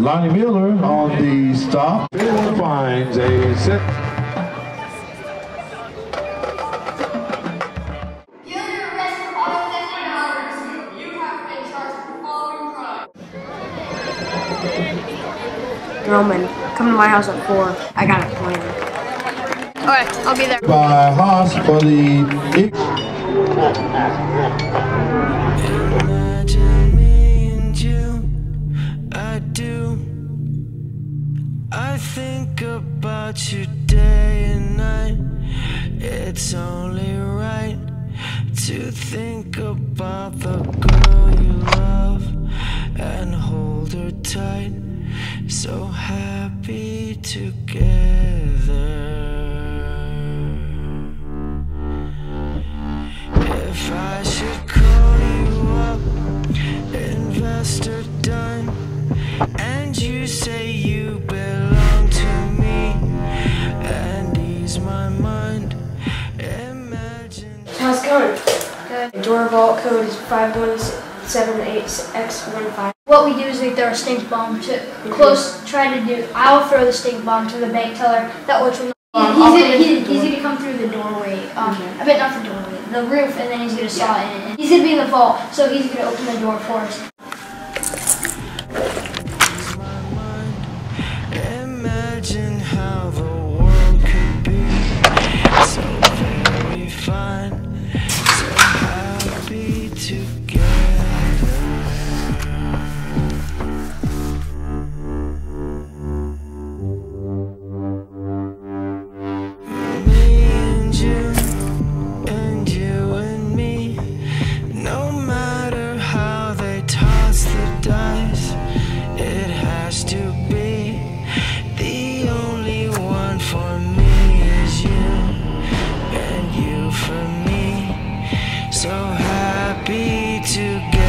Lonnie Miller on the stop. Bill finds a set. Roman, come to my house at 4. I got a plan. Alright, I'll be there. By Haas for the... Imagine me and you, I do. I think about you day and night. It's only right to think about the girl you love and hold her tight. So happy together. If I should call you up, investor done, and you say you belong to me, and ease my mind, imagine. How's it going? Good. Door vault code is 5178X15. What we do is we throw a stink bomb to I'll throw the stink bomb to the bank teller. That works from he's gonna come through the doorway. I bet not the doorway, the roof, and then he's gonna saw in. And he's gonna be in the vault, so he's gonna open the door for us. Imagine how the world could be so very fine, so happy together. Me and you and me, no matter how they toss the dice, it has to be. The only one for me is you, and you for me. So happy together.